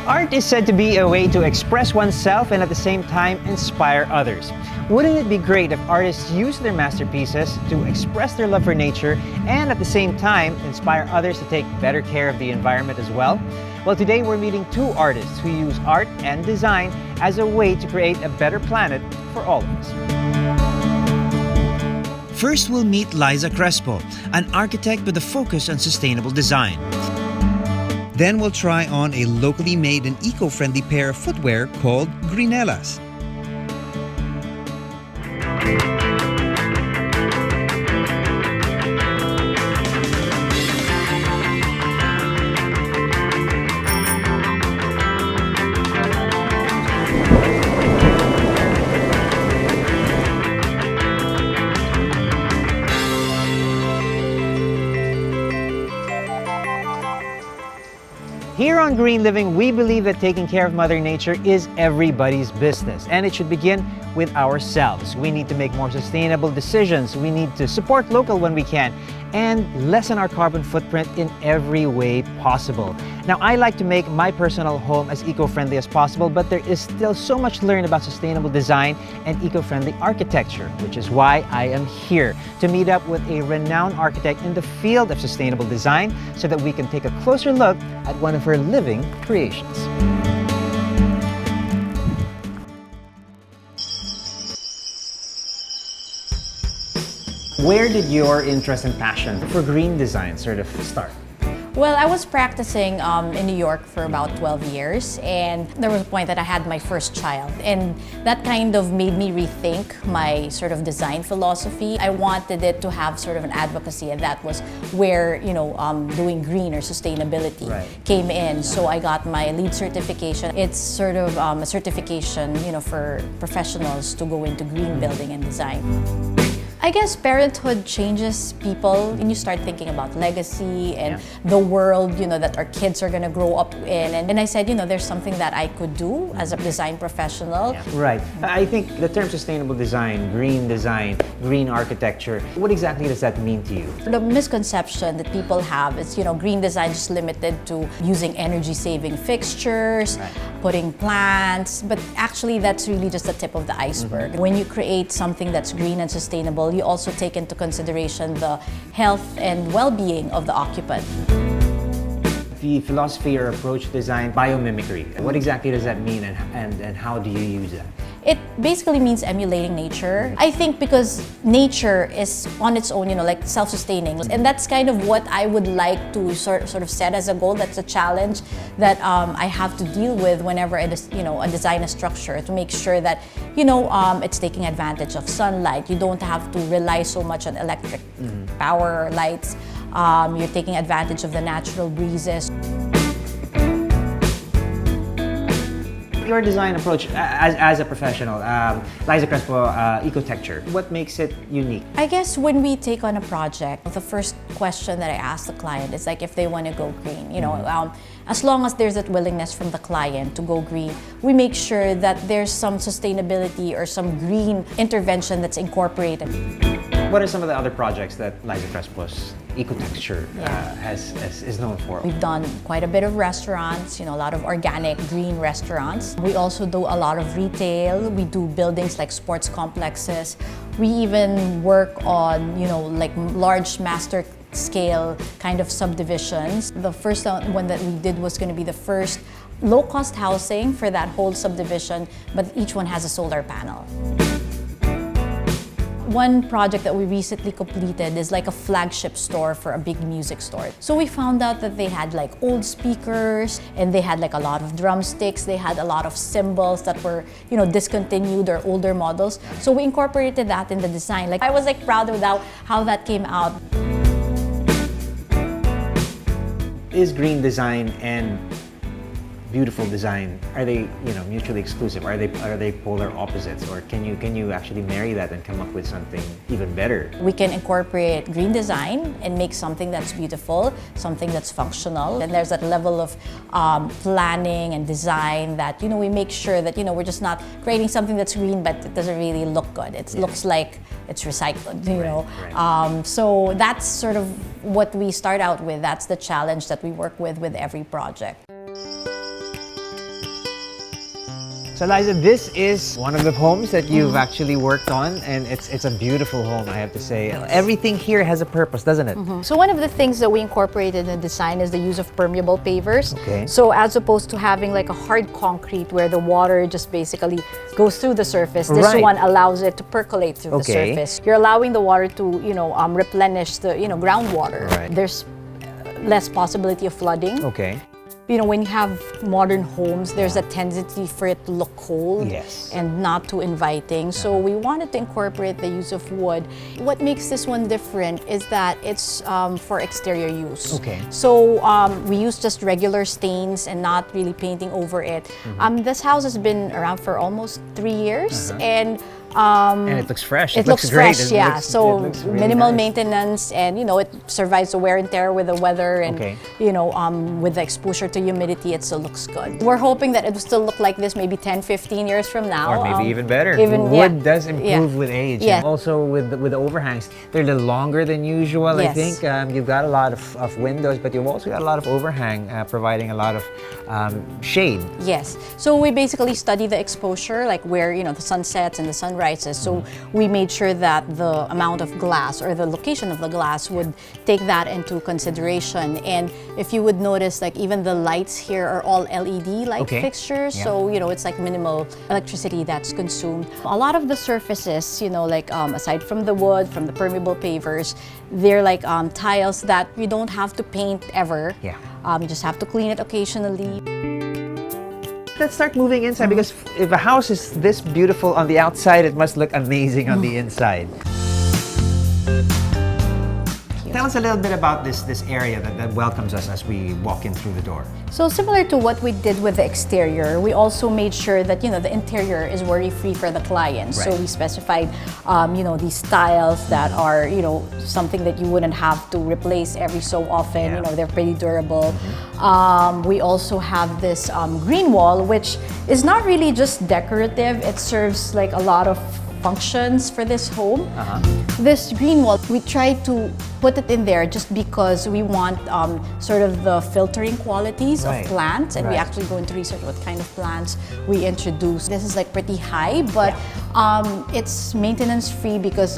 Art is said to be a way to express oneself and at the same time inspire others. Wouldn't it be great if artists use their masterpieces to express their love for nature and at the same time inspire others to take better care of the environment as well? Well, today we're meeting two artists who use art and design as a way to create a better planet for all of us. First, we'll meet Liza Crespo, an architect with a focus on sustainable design. Then we'll try on a locally made and eco-friendly pair of footwear called Greenellas. Here on Green Living, we believe that taking care of Mother Nature is everybody's business, and it should begin with ourselves. We need to make more sustainable decisions. We need to support local when we can and lessen our carbon footprint in every way possible. Now, I like to make my personal home as eco-friendly as possible, but there is still so much to learn about sustainable design and eco-friendly architecture, which is why I am here to meet up with a renowned architect in the field of sustainable design so that we can take a closer look at one of her living creations. Where did your interest and passion for green design sort of start? Well, I was practicing in New York for about 12 years, and there was a point that I had my first child, and that kind of made me rethink my sort of design philosophy. I wanted it to have sort of an advocacy, and that was where, doing green or sustainability came in. So I got my LEED certification. It's sort of a certification, for professionals to go into green building and design. I guess parenthood changes people, and you start thinking about legacy and the world, that our kids are going to grow up in. And I said, there's something that I could do as a design professional. Yeah. Right. I think the term sustainable design, green architecture, what exactly does that mean to you? The misconception that people have is, green design is limited to using energy-saving fixtures, putting plants, but actually that's really just the tip of the iceberg. When you create something that's green and sustainable, you also take into consideration the health and well-being of the occupant. The philosophy or approach to design, biomimicry. What exactly does that mean and how do you use that? It basically means emulating nature. I think because nature is on its own, like self-sustaining. And that's kind of what I would like to sort of set as a goal. That's a challenge that I have to deal with whenever I design a structure, to make sure that, it's taking advantage of sunlight. You don't have to rely so much on electric power or lights. You're taking advantage of the natural breezes. Your design approach as a professional, Liza Crespo, Ecotecture, what makes it unique? I guess when we take on a project, the first question that I ask the client is like if they want to go green. As long as there's that willingness from the client to go green, we make sure that there's some sustainability or some green intervention that's incorporated. What are some of the other projects that Liza Crespo's Ecotecture is known for? We've done quite a bit of restaurants, a lot of organic green restaurants. We also do a lot of retail. We do buildings like sports complexes. We even work on, like large master scale kind of subdivisions. The first one that we did was going to be the first low-cost housing for that whole subdivision, but each one has a solar panel. One project that we recently completed is like a flagship store for a big music store. So we found out that they had like old speakers, and they had like a lot of drumsticks. They had a lot of cymbals that were, discontinued or older models. So we incorporated that in the design. Like I was like proud of how that came out. Is green design and beautiful design, are they mutually exclusive? Are they polar opposites, or can you actually marry that and come up with something even better? We can incorporate green design and make something that's beautiful, something that's functional, and there's that level of planning and design that we make sure that we're just not creating something that's green but it doesn't really look good. It looks like it's recycled, Right. So that's sort of what we start out with. That's the challenge that we work with every project. So Liza, this is one of the homes that you've actually worked on, and it's a beautiful home, I have to say. Everything here has a purpose, doesn't it? So one of the things that we incorporated in the design is the use of permeable pavers. Okay. So as opposed to having like a hard concrete where the water just basically goes through the surface, this Right. one allows it to percolate through Okay. the surface. You're allowing the water to, replenish the, groundwater. Right. There's less possibility of flooding. Okay. When you have modern homes, there's a tendency for it to look cold Yes. and not too inviting. So we wanted to incorporate the use of wood. What makes this one different is that it's for exterior use. Okay. So we use just regular stains and not really painting over it. This house has been around for almost 3 years, And it looks fresh. it looks great. fresh, It yeah. looks- So it looks really minimal nice. maintenance, and it survives the wear and tear with the weather, and Okay. with the exposure to humidity, it still looks good. We're hoping that it will still look like this maybe 10, 15 years from now. Or maybe even better. even- Wood yeah. does improve Yeah. with age. Yeah. And also with the overhangs, they're a little longer than usual, I Yes. think. You've got a lot of windows, but you've also got a lot of overhang, providing a lot of shade. Yes. So we basically study the exposure, like where the sun sets and the sun rises. So we made sure that the amount of glass or the location of the glass would take that into consideration. And if you would notice, like even the lights here are all LED light Okay. fixtures. Yeah. So it's like minimal electricity that's consumed. A lot of the surfaces, aside from the wood, from the permeable pavers, they're like tiles that you don't have to paint ever. Yeah. You just have to clean it occasionally. Let's start moving inside, because if a house is this beautiful on the outside, it must look amazing on the inside. Tell us a little bit about this area that welcomes us as we walk in through the door. So similar to what we did with the exterior, we also made sure that the interior is worry-free for the client. So Right. we specified these tiles that are something that you wouldn't have to replace every so often. Yeah. They're pretty durable. We also have this green wall, which is not really just decorative. It serves like a lot of functions for this home. This green wall, we try to put it in there just because we want sort of the filtering qualities Right. of plants, and we Right. actually go into research what kind of plants we introduce. This is like pretty high, but it's maintenance free because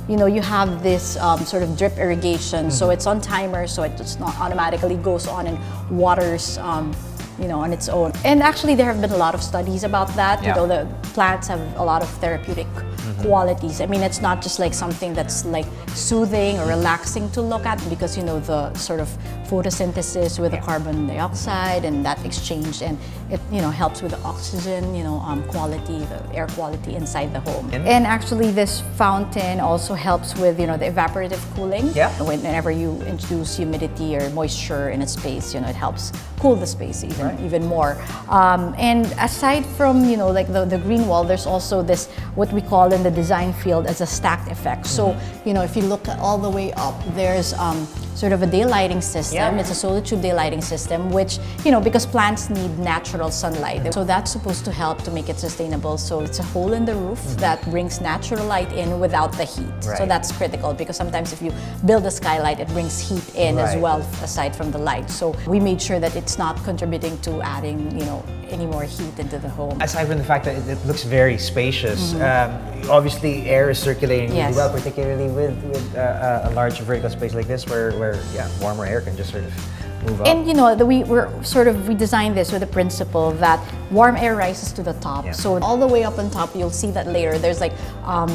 you have this sort of drip irrigation, so it's on timer, so it just not automatically goes on and waters on its own. And actually there have been a lot of studies about that. Yeah. The plants have a lot of therapeutic qualities. I mean, it's not just like something that's like soothing or relaxing to look at, because the sort of photosynthesis with the carbon dioxide and that exchange, and it helps with the oxygen quality, the air quality inside the home. And actually this fountain also helps with the evaporative cooling. Yeah. Whenever you introduce humidity or moisture in a space, it helps cool the space even more. And aside from like the green wall, there's also this what we call in the design field as a stacked effect. So if you look all the way up, there's sort of a daylighting system. Yeah. It's a solar tube daylighting system, which because plants need natural sunlight, so that's supposed to help to make it sustainable. So it's a hole in the roof that brings natural light in without the heat. Right. So that's critical, because sometimes if you build a skylight, it brings heat in as Right. well, aside from the light. So we made sure that it's not contributing to adding any more heat into the home. Aside from the fact that it looks very spacious, obviously air is circulating really Yes. well, particularly with a large vertical space like this, where warmer air can just sort of move up. And we designed this with the principle that warm air rises to the top. Yeah. So all the way up on top, you'll see that later there's like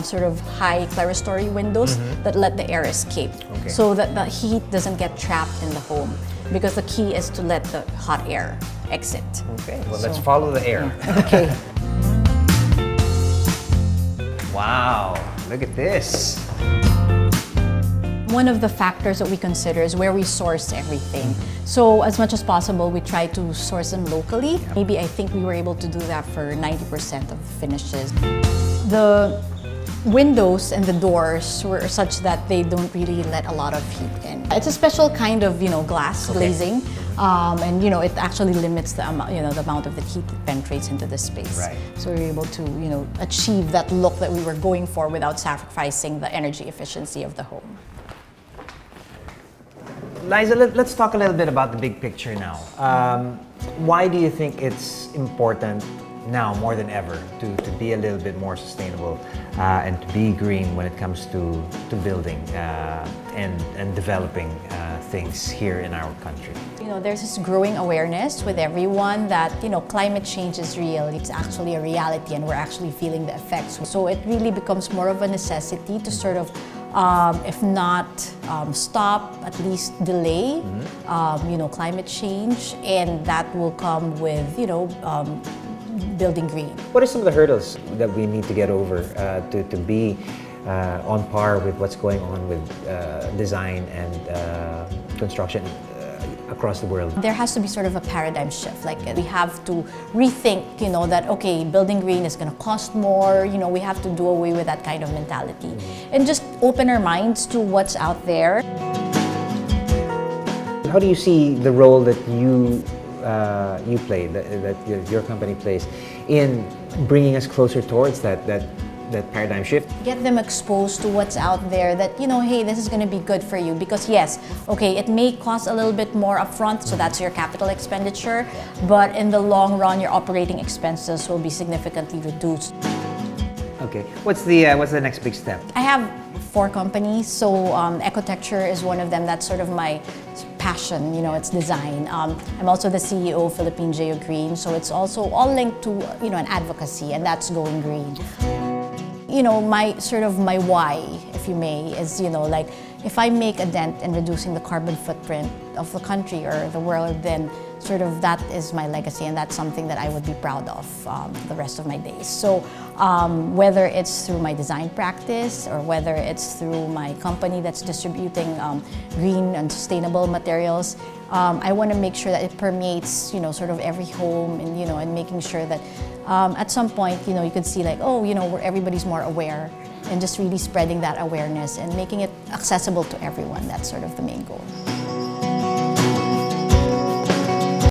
sort of high clerestory windows that let the air escape, Okay. so that the heat doesn't get trapped in the home. Because the key is to let the hot air exit. Okay, well, let's So- follow the air. Okay. Wow, look at this. One of the factors that we consider is where we source everything. So as much as possible, we try to source them locally. Maybe I think we were able to do that for 90% of the finishes. The windows and the doors were such that they don't really let a lot of heat in. It's a special kind of glass glazing, and it actually limits the amount of the heat that penetrates into the space. Right. So we were able to achieve that look that we were going for without sacrificing the energy efficiency of the home. Liza, let's talk a little bit about the big picture now. Why do you think it's important now more than ever to be a little bit more sustainable and to be green when it comes to building and developing things here in our country. You know, there's this growing awareness with everyone that, you know, climate change is real. It's actually a reality and we're actually feeling the effects. So it really becomes more of a necessity to sort of, if not stop, at least delay, you know, climate change. And that will come with, you know, building green. What are some of the hurdles that we need to get over to be on par with what's going on with design and construction across the world? There has to be sort of a paradigm shift. Like we have to rethink, you know, that okay, building green is going to cost more. You know, we have to do away with that kind of mentality and just open our minds to what's out there. How do you see the role that you play, that your company plays, in bringing us closer towards that paradigm shift? Get them exposed to what's out there that, you know, hey, this is going to be good for you. Because yes, okay, it may cost a little bit more upfront, so that's your capital expenditure, but in the long run, your operating expenses will be significantly reduced. Okay, what's the next big step? I have 4 companies, so Ecotecture is one of them. That's sort of my passion, you know, it's design. I'm also the CEO of Philippine Geo Green, so it's also all linked to, you know, an advocacy, and that's going green. You know, my why, if you may, is, you know, like, if I make a dent in reducing the carbon footprint of the country or the world, then sort of that is my legacy, and that's something that I would be proud of the rest of my days. So whether it's through my design practice or whether it's through my company that's distributing green and sustainable materials, I want to make sure that it permeates, you know, sort of every home, and, you know, and making sure that at some point, you know, you could see like, oh, you know, where everybody's more aware, and just really spreading that awareness and making it accessible to everyone. That's sort of the main goal.